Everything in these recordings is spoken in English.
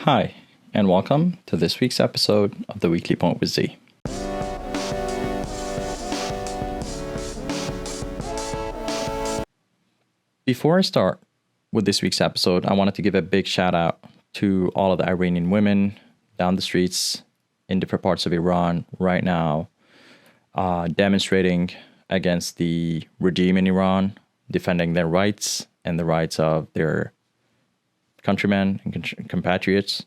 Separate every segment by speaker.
Speaker 1: Hi, and welcome to this week's episode of the Weekly Point with Z. Before I start with this week's episode, I wanted to give a big shout out to all of the Iranian women down the streets in different parts of Iran right now, demonstrating against the regime in Iran, defending their rights and the rights of their countrymen and compatriots.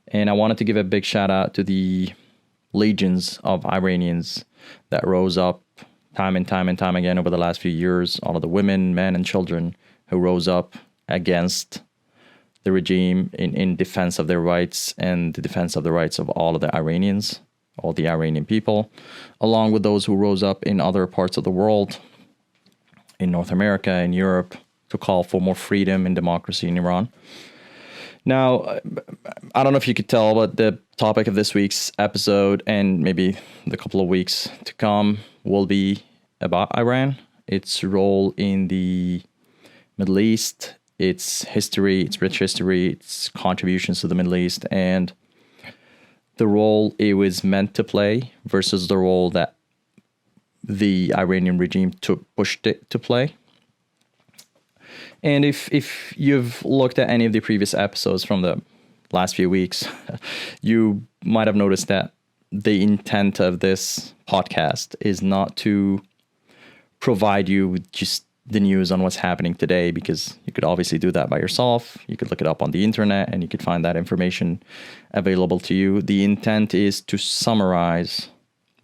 Speaker 1: And I wanted to give a big shout out to the legions of Iranians that rose up time and time again over the last few years, all of the women, men, and children who rose up against the regime in defense of their rights and the defense of the rights of all of the Iranians, all the Iranian people, along with those who rose up in other parts of the world, in North America and Europe, to call for more freedom and democracy in Iran. Now, I don't know if you could tell, but the topic of this week's episode and maybe the couple of weeks to come will be about Iran, its role in the Middle East, its history, its rich history, its contributions to the Middle East, and the role it was meant to play versus the role that the Iranian regime pushed it to play. And if you've looked at any of the previous episodes from the last few weeks, you might have noticed that the intent of this podcast is not to provide you with just the news on what's happening today, because you could obviously do that by yourself. You could look it up on the internet and you could find that information available to you. The intent is to summarize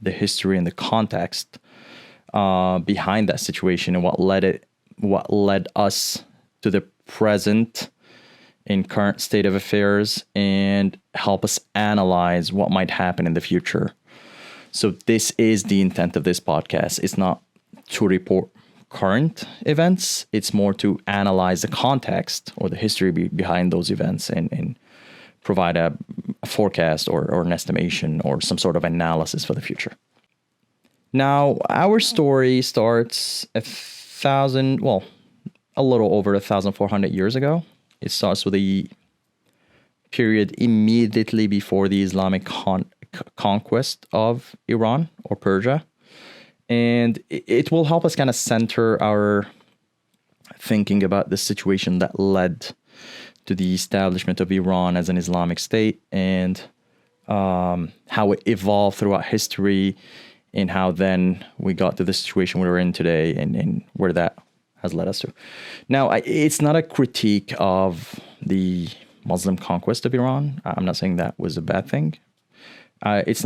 Speaker 1: the history and the context behind that situation and what led us to the present and current state of affairs, and help us analyze what might happen in the future. So this is the intent of this podcast. It's not to report current events. It's more to analyze the context or the history behind those events and provide a forecast or an estimation or some sort of analysis for the future. Now, our story starts a little over 1,400 years ago. It starts with the period immediately before the Islamic conquest of Iran or Persia. And it will help us kind of center our thinking about the situation that led to the establishment of Iran as an Islamic state, and how it evolved throughout history, and how then we got to the situation we're in today, and where that has led us to. Now, it's not a critique of the Muslim conquest of Iran. I'm not saying that was a bad thing. It's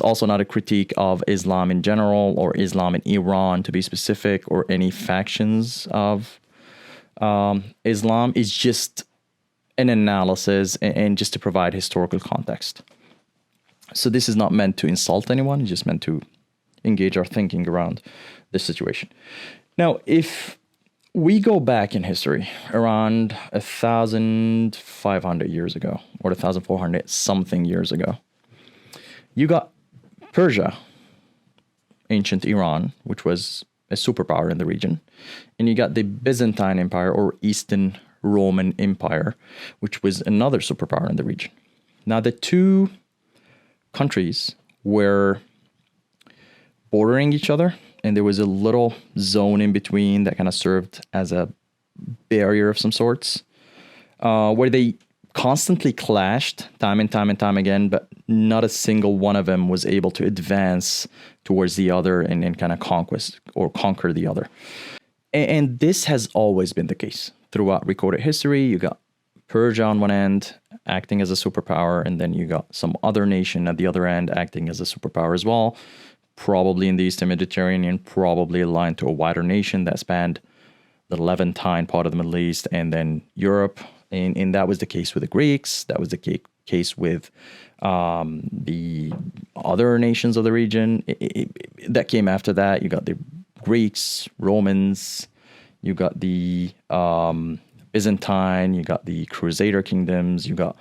Speaker 1: also not a critique of Islam in general, or Islam in Iran to be specific, or any factions of Islam. It's just an analysis and just to provide historical context. So this is not meant to insult anyone. It's just meant to engage our thinking around this situation. Now, if we go back in history around 1,500 years ago, or 1,400 something years ago, you got Persia, ancient Iran, which was a superpower in the region, and you got the Byzantine Empire, or Eastern Roman Empire, which was another superpower in the region. Now, the two countries were bordering each other, and there was a little zone in between that kind of served as a barrier of some sorts, where they constantly clashed time and time again, but not a single one of them was able to advance towards the other and kind of conquer the other. And this has always been the case throughout recorded history. You got Persia on one end acting as a superpower, and then you got some other nation at the other end acting as a superpower as well, probably in the Eastern Mediterranean, probably aligned to a wider nation that spanned the Levantine part of the Middle East and then Europe. And that was the case with the Greeks. That was the case with the other nations of the region. That came after that. You got the Greeks, Romans, you got the Byzantine, you got the Crusader kingdoms, you got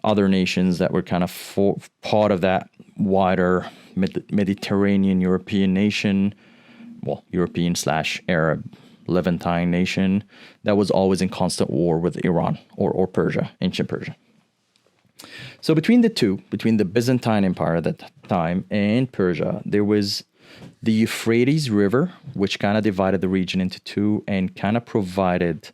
Speaker 1: other nations that were kind of part of that wider Mediterranean European nation, European/Arab Levantine nation that was always in constant war with Iran or Persia, ancient Persia. So between the two, between the Byzantine Empire at that time and Persia, there was the Euphrates River, which kind of divided the region into two and kind of provided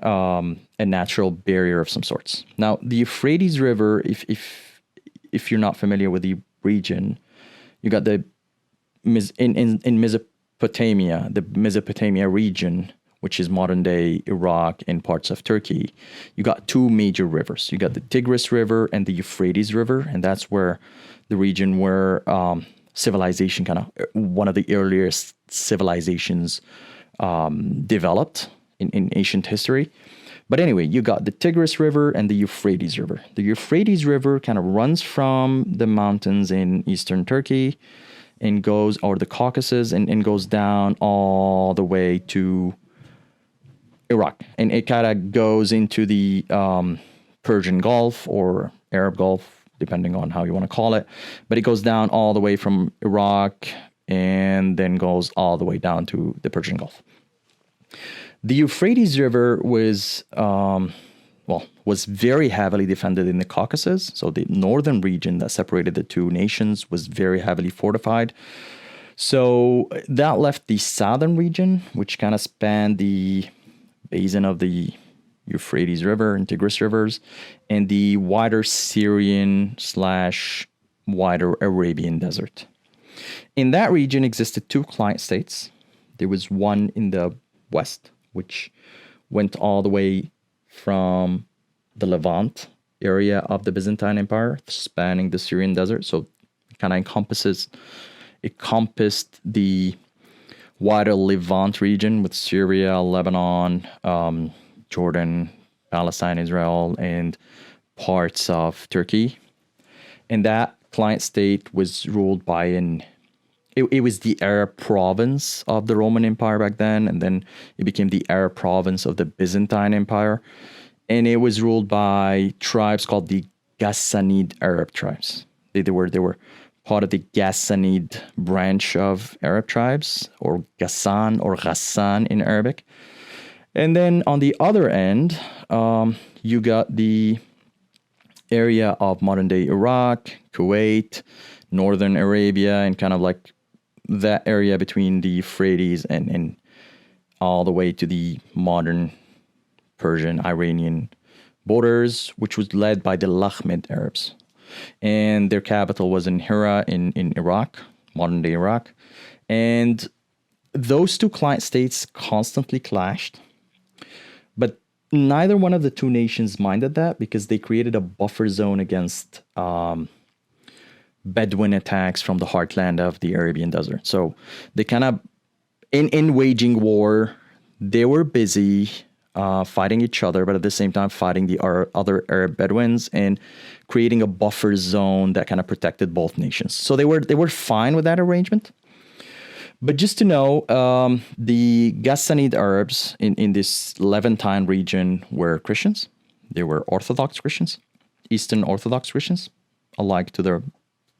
Speaker 1: a natural barrier of some sorts. Now, the Euphrates River, if you're not familiar with the region, you got the in Mesopotamia, the Mesopotamia region, which is modern day Iraq and parts of Turkey. You got two major rivers. You got the Tigris River and the Euphrates River, and that's where the region where civilization, kind of one of the earliest civilizations developed in ancient history. But anyway, you got the Tigris River and the Euphrates River. The Euphrates River kind of runs from the mountains in eastern Turkey and goes, or the Caucasus, and goes down all the way to Iraq. And it kind of goes into the Persian Gulf or Arab Gulf, depending on how you want to call it. But it goes down all the way from Iraq and then goes all the way down to the Persian Gulf. The Euphrates River was very heavily defended in the Caucasus. So the northern region that separated the two nations was very heavily fortified. So that left the southern region, which kind of spanned the basin of the Euphrates River and Tigris rivers, and the wider Syrian / wider Arabian desert. In that region existed two client states. There was one in the west, which went all the way from the Levant area of the Byzantine Empire, spanning the Syrian desert. So it kind of encompassed the wider Levant region with Syria, Lebanon, Jordan, Palestine, Israel, and parts of Turkey. And that client state was ruled by it was the Arab province of the Roman Empire back then, and then it became the Arab province of the Byzantine Empire. And it was ruled by tribes called the Ghassanid Arab tribes. They were part of the Ghassanid branch of Arab tribes, or Ghassan in Arabic. And then on the other end, you got the area of modern-day Iraq, Kuwait, northern Arabia, and kind of like that area between the Euphrates and all the way to the modern Persian, Iranian borders, which was led by the Lakhmid Arabs. And their capital was in Hira in Iraq, modern-day Iraq. And those two client states constantly clashed. But neither one of the two nations minded that, because they created a buffer zone against Bedouin attacks from the heartland of the Arabian desert. So they kind of, in waging war, they were busy fighting each other, but at the same time fighting the other Arab Bedouins and creating a buffer zone that kind of protected both nations. So they were fine with that arrangement. But just to know, the Ghassanid Arabs in this Levantine region were Christians. They were Orthodox Christians, Eastern Orthodox Christians, alike to the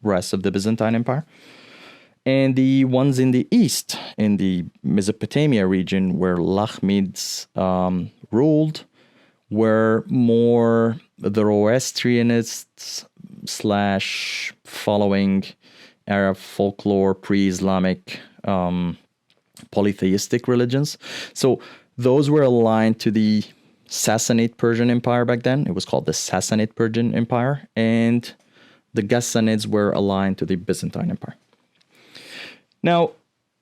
Speaker 1: rest of the Byzantine Empire. And the ones in the east, in the Mesopotamia region, where Lakhmids ruled, were more the Zoroastrianists / following Arab folklore, pre-Islamic polytheistic religions. So those were aligned to the Sassanid Persian Empire back then. It was called the Sassanid Persian Empire. And the Ghassanids were aligned to the Byzantine Empire. Now,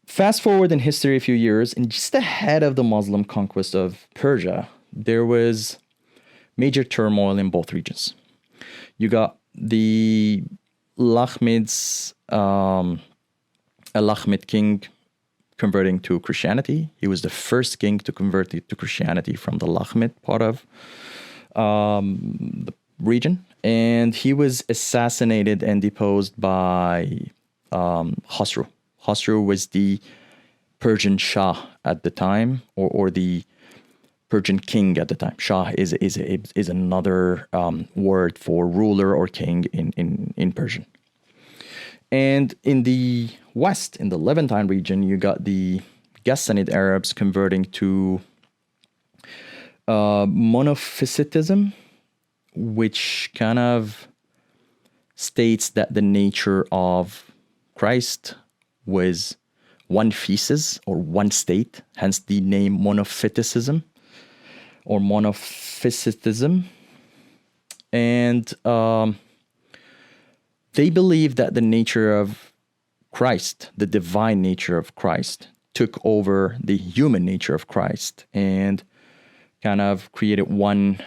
Speaker 1: fast forward in history a few years, and just ahead of the Muslim conquest of Persia, there was major turmoil in both regions. You got the Lakhmids, a Lakhmid king converting to Christianity. He was the first king to convert to Christianity from the Lakhmid part of the region. And he was assassinated and deposed by Khosrow. Khosrow was the Persian Shah at the time, or the Persian king at the time. Shah is another word for ruler or king in Persian. And in the west, in the Levantine region, you got the Ghassanid Arabs converting to monophysitism, which kind of states that the nature of Christ was one feces or one state, hence the name monophysitism or monophysitism. And they believe that the nature of Christ, the divine nature of Christ, took over the human nature of Christ and kind of created one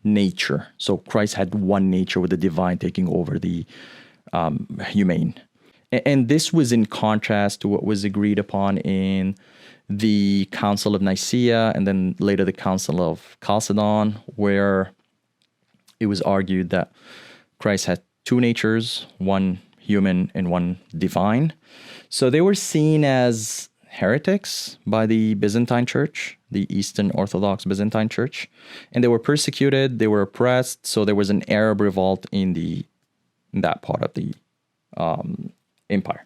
Speaker 1: nature. So Christ had one nature with the divine taking over the humane. And this was in contrast to what was agreed upon in the Council of Nicaea and then later the Council of Chalcedon, where it was argued that Christ had two natures, one human and one divine. So they were seen as heretics by the Byzantine Church, the Eastern Orthodox Byzantine Church, and they were persecuted, they were oppressed. So there was an Arab revolt in that part of the empire.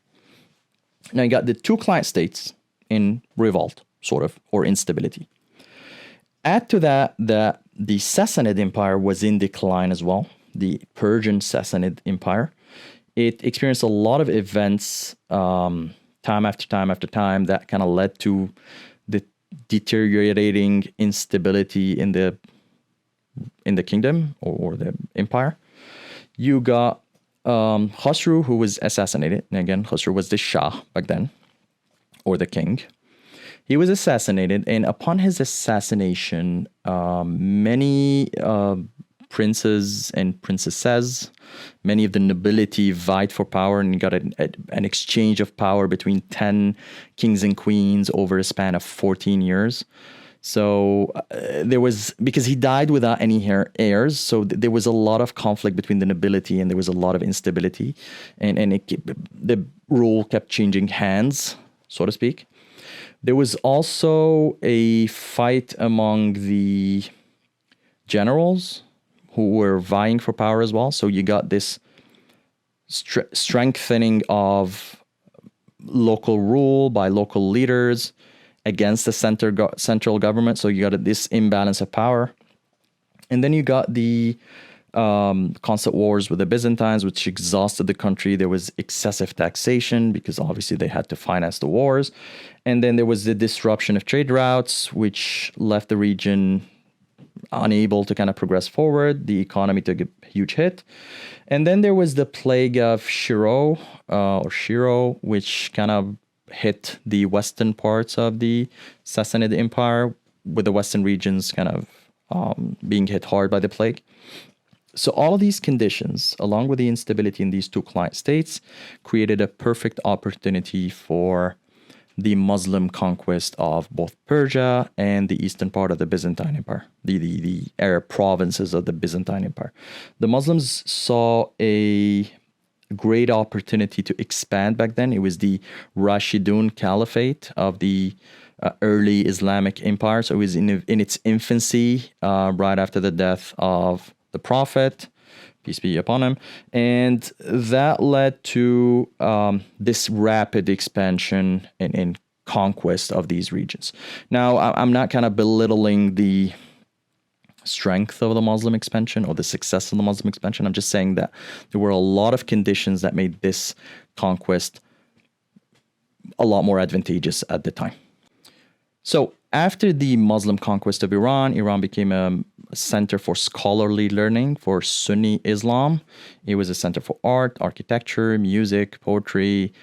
Speaker 1: Now you got the two client states in revolt, sort of, or instability. Add to that the Sassanid Empire was in decline as well, the Persian Sassanid Empire. It experienced a lot of events time after time after time that kind of led to the deteriorating instability in the kingdom or the empire. You got Khosrow, who was assassinated. And again, Khosrow was the Shah back then, or the king. He was assassinated, and upon his assassination, many princes and princesses, many of the nobility vied for power, and you got an exchange of power between 10 kings and queens over a span of 14 years. So there was, because he died without any heirs, so there was a lot of conflict between the nobility, and there was a lot of instability, and the rule kept changing hands, so to speak. There was also a fight among the generals who were vying for power as well. So you got this strengthening of local rule by local leaders against the central government. So you got this imbalance of power. And then you got the constant wars with the Byzantines, which exhausted the country. There was excessive taxation because obviously they had to finance the wars. And then there was the disruption of trade routes, which left the region unable to kind of progress forward. The economy took a huge hit. And then there was the plague of Shiro, which kind of hit the western parts of the Sassanid Empire, with the western regions kind of being hit hard by the plague. So all of these conditions, along with the instability in these two client states, created a perfect opportunity for the Muslim conquest of both Persia and the eastern part of the Byzantine Empire, the Arab provinces of the Byzantine Empire. The Muslims saw a great opportunity to expand back then. It was the Rashidun Caliphate of the early Islamic Empire. So it was in its infancy right after the death of the Prophet, peace be upon him. And that led to this rapid expansion and conquest of these regions. Now, I'm not kind of belittling the strength of the Muslim expansion or the success of the Muslim expansion. I'm just saying that there were a lot of conditions that made this conquest a lot more advantageous at the time. So after the Muslim conquest of Iran, Iran became a center for scholarly learning for Sunni Islam. It was a center for art, architecture, music, poetry,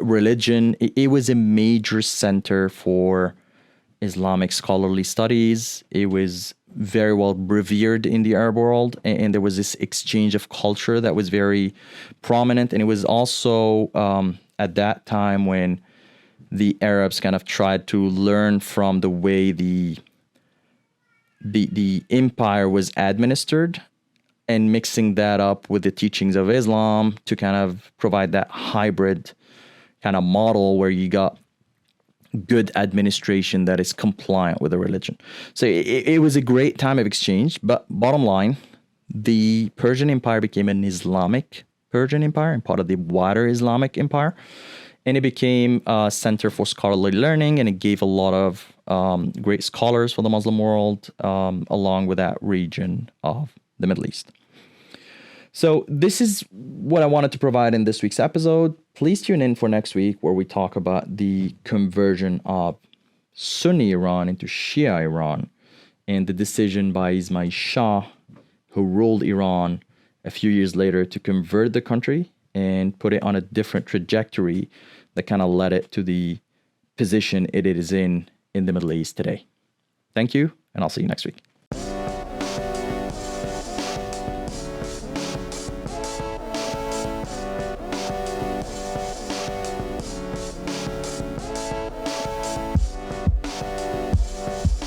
Speaker 1: religion. It was a major center for Islamic scholarly studies. It was very well revered in the Arab world, and there was this exchange of culture that was very prominent. And it was also at that time when the Arabs kind of tried to learn from the way the empire was administered and mixing that up with the teachings of Islam to kind of provide that hybrid kind of model where you got good administration that is compliant with the religion. So it was a great time of exchange, but bottom line, the Persian Empire became an Islamic Persian Empire and part of the wider Islamic Empire. And it became a center for scholarly learning, and it gave a lot of great scholars for the Muslim world, along with that region of the Middle East. So this is what I wanted to provide in this week's episode. Please tune in for next week, where we talk about the conversion of Sunni Iran into Shia Iran and the decision by Ismail Shah, who ruled Iran a few years later, to convert the country and put it on a different trajectory that kind of led it to the position it is in the Middle East today. Thank you, and I'll see you next week.